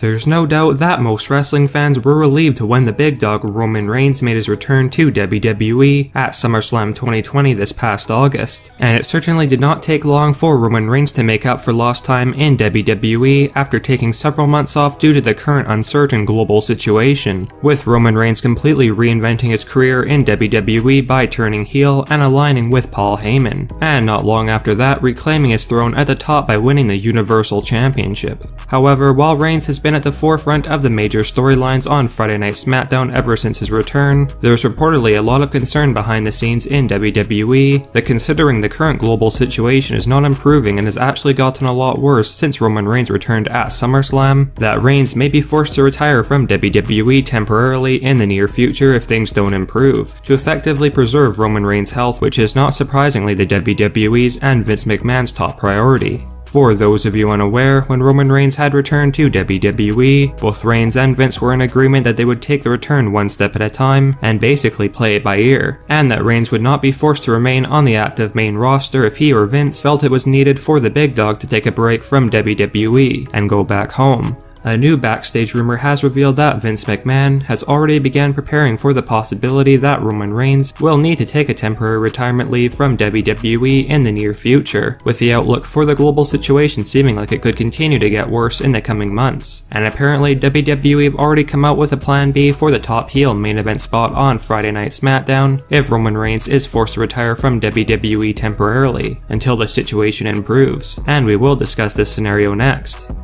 There's no doubt that most wrestling fans were relieved when the big dog Roman Reigns made his return to WWE at SummerSlam 2020 this past August, and it certainly did not take long for Roman Reigns to make up for lost time in WWE after taking several months off due to the current uncertain global situation, with Roman Reigns completely reinventing his career in WWE by turning heel and aligning with Paul Heyman, and not long after that reclaiming his throne at the top by winning the Universal Championship. However, while Reigns has been at the forefront of the major storylines on Friday Night SmackDown ever since his return, there's reportedly a lot of concern behind the scenes in WWE that considering the current global situation is not improving and has actually gotten a lot worse since Roman Reigns returned at SummerSlam, that Reigns may be forced to retire from WWE temporarily in the near future if things don't improve, to effectively preserve Roman Reigns' health, which is not surprisingly the WWE's and Vince McMahon's top priority. For those of you unaware, when Roman Reigns had returned to WWE, both Reigns and Vince were in agreement that they would take the return one step at a time and basically play it by ear, and that Reigns would not be forced to remain on the active main roster if he or Vince felt it was needed for the big dog to take a break from WWE and go back home. A new backstage rumor has revealed that Vince McMahon has already began preparing for the possibility that Roman Reigns will need to take a temporary retirement leave from WWE in the near future, with the outlook for the global situation seeming like it could continue to get worse in the coming months. And apparently WWE have already come out with a plan B for the top heel main event spot on Friday Night SmackDown if Roman Reigns is forced to retire from WWE temporarily, until the situation improves, and we will discuss this scenario next.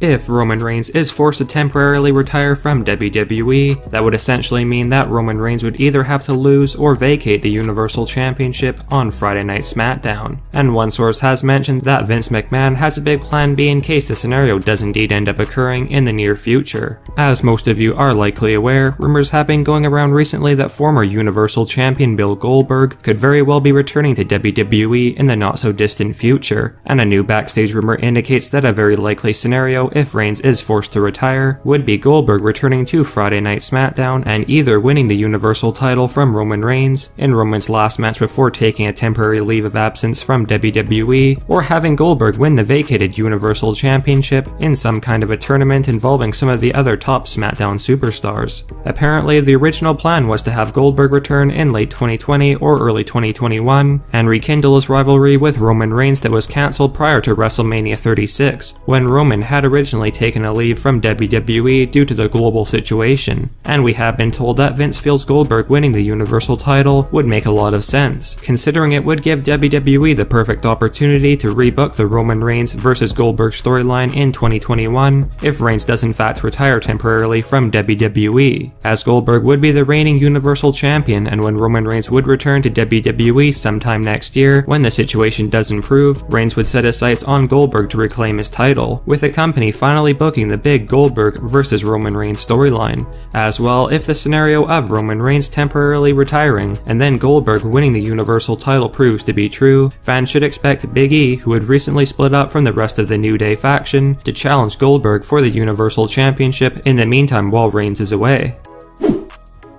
If Roman Reigns is forced to temporarily retire from WWE, that would essentially mean that Roman Reigns would either have to lose or vacate the Universal Championship on Friday Night SmackDown. And one source has mentioned that Vince McMahon has a big plan B in case the scenario does indeed end up occurring in the near future. As most of you are likely aware, rumors have been going around recently that former Universal Champion Bill Goldberg could very well be returning to WWE in the not so distant future, and a new backstage rumor indicates that a very likely scenario if Reigns is forced to retire would be Goldberg returning to Friday Night SmackDown and either winning the Universal title from Roman Reigns in Roman's last match before taking a temporary leave of absence from WWE, or having Goldberg win the vacated Universal Championship in some kind of a tournament involving some of the other top SmackDown superstars. Apparently, the original plan was to have Goldberg return in late 2020 or early 2021 and rekindle his rivalry with Roman Reigns that was cancelled prior to WrestleMania 36, when Roman had originally taken a leave from WWE due to the global situation, and we have been told that Vince feels Goldberg winning the Universal title would make a lot of sense, considering it would give WWE the perfect opportunity to rebook the Roman Reigns vs Goldberg storyline in 2021 if Reigns does in fact retire temporarily from WWE, as Goldberg would be the reigning Universal Champion, and when Roman Reigns would return to WWE sometime next year, when the situation does improve, Reigns would set his sights on Goldberg to reclaim his title, with the company finally booking the big Goldberg vs Roman Reigns storyline. As well, if the scenario of Roman Reigns temporarily retiring and then Goldberg winning the Universal title proves to be true, fans should expect Big E, who had recently split up from the rest of the New Day faction, to challenge Goldberg for the Universal Championship in the meantime while Reigns is away.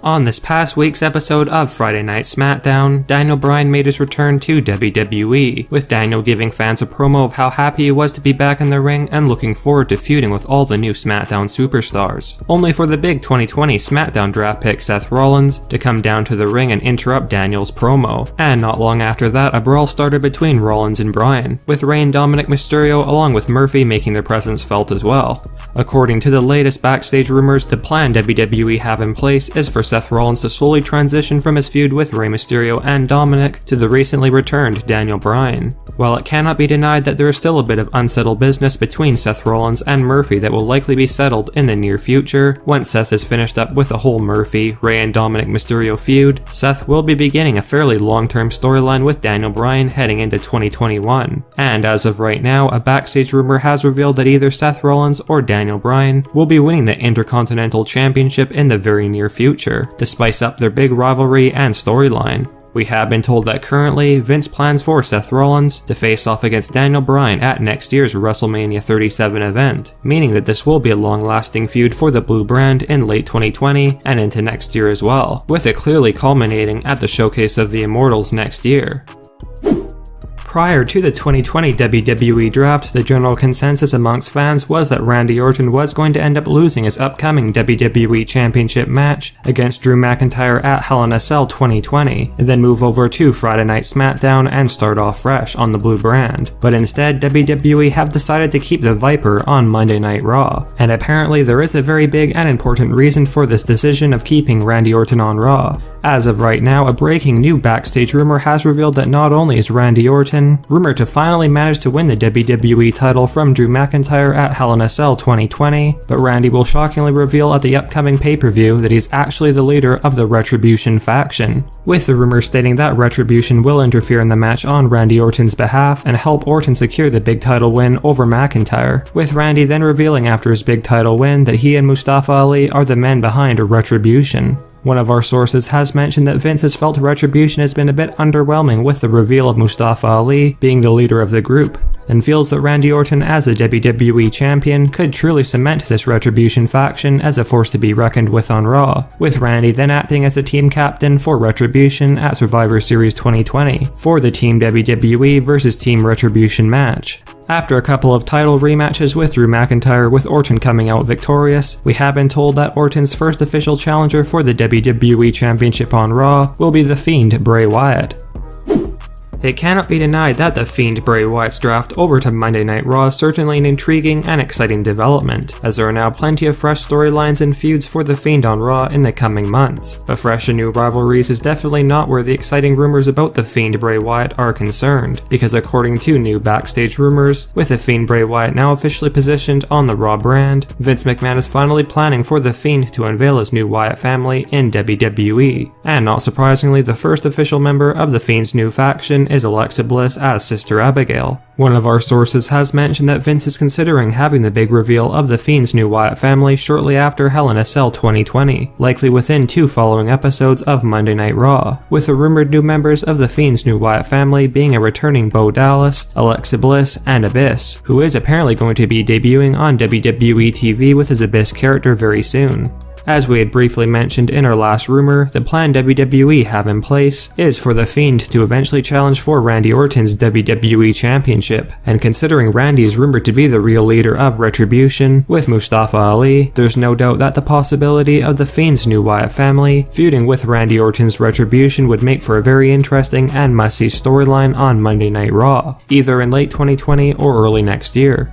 On this past week's episode of Friday Night SmackDown, Daniel Bryan made his return to WWE, with Daniel giving fans a promo of how happy he was to be back in the ring and looking forward to feuding with all the new SmackDown superstars, only for the big 2020 SmackDown draft pick Seth Rollins to come down to the ring and interrupt Daniel's promo, and not long after that a brawl started between Rollins and Bryan, with Rey and Dominic Mysterio along with Murphy making their presence felt as well. According to the latest backstage rumors, the plan WWE have in place is for Seth Rollins to slowly transition from his feud with Rey Mysterio and Dominic to the recently returned Daniel Bryan. While it cannot be denied that there is still a bit of unsettled business between Seth Rollins and Murphy that will likely be settled in the near future, once Seth is finished up with the whole Murphy, Rey and Dominic Mysterio feud, Seth will be beginning a fairly long-term storyline with Daniel Bryan heading into 2021. And as of right now, a backstage rumor has revealed that either Seth Rollins or Daniel Bryan will be winning the Intercontinental Championship in the very near future, to spice up their big rivalry and storyline. We have been told that currently, Vince plans for Seth Rollins to face off against Daniel Bryan at next year's WrestleMania 37 event, meaning that this will be a long-lasting feud for the Blue brand in late 2020 and into next year as well, with it clearly culminating at the Showcase of the Immortals next year. Prior to the 2020 WWE Draft, the general consensus amongst fans was that Randy Orton was going to end up losing his upcoming WWE Championship match against Drew McIntyre at Hell in a Cell 2020, and then move over to Friday Night SmackDown and start off fresh on the blue brand. But instead, WWE have decided to keep the Viper on Monday Night Raw, and apparently there is a very big and important reason for this decision of keeping Randy Orton on Raw. As of right now, a breaking new backstage rumor has revealed that not only is Randy Orton rumored to finally manage to win the WWE title from Drew McIntyre at Hell in a Cell 2020, but Randy will shockingly reveal at the upcoming pay-per-view that he's actually the leader of the Retribution faction, with the rumor stating that Retribution will interfere in the match on Randy Orton's behalf and help Orton secure the big title win over McIntyre, with Randy then revealing after his big title win that he and Mustafa Ali are the men behind Retribution. One of our sources has mentioned that Vince has felt Retribution has been a bit underwhelming with the reveal of Mustafa Ali being the leader of the group, and feels that Randy Orton as the WWE Champion could truly cement this Retribution faction as a force to be reckoned with on Raw, with Randy then acting as a team captain for Retribution at Survivor Series 2020 for the Team WWE vs Team Retribution match. After a couple of title rematches with Drew McIntyre with Orton coming out victorious, we have been told that Orton's first official challenger for the WWE Championship on Raw will be the Fiend Bray Wyatt. It cannot be denied that the Fiend Bray Wyatt's draft over to Monday Night Raw is certainly an intriguing and exciting development, as there are now plenty of fresh storylines and feuds for the Fiend on Raw in the coming months. But fresh and new rivalries is definitely not where the exciting rumors about the Fiend Bray Wyatt are concerned, because according to new backstage rumors, with the Fiend Bray Wyatt now officially positioned on the Raw brand, Vince McMahon is finally planning for the Fiend to unveil his new Wyatt family in WWE. And not surprisingly, the first official member of the Fiend's new faction is Alexa Bliss as Sister Abigail. One of our sources has mentioned that Vince is considering having the big reveal of the Fiend's new Wyatt family shortly after Hell in a Cell 2020, likely within 2 following episodes of Monday Night Raw, with the rumored new members of the Fiend's new Wyatt family being a returning Bo Dallas, Alexa Bliss, and Abyss, who is apparently going to be debuting on WWE TV with his Abyss character very soon. As we had briefly mentioned in our last rumor, the plan WWE have in place is for The Fiend to eventually challenge for Randy Orton's WWE Championship, and considering Randy is rumored to be the real leader of Retribution with Mustafa Ali, there's no doubt that the possibility of The Fiend's new Wyatt family feuding with Randy Orton's Retribution would make for a very interesting and must-see storyline on Monday Night Raw, either in late 2020 or early next year.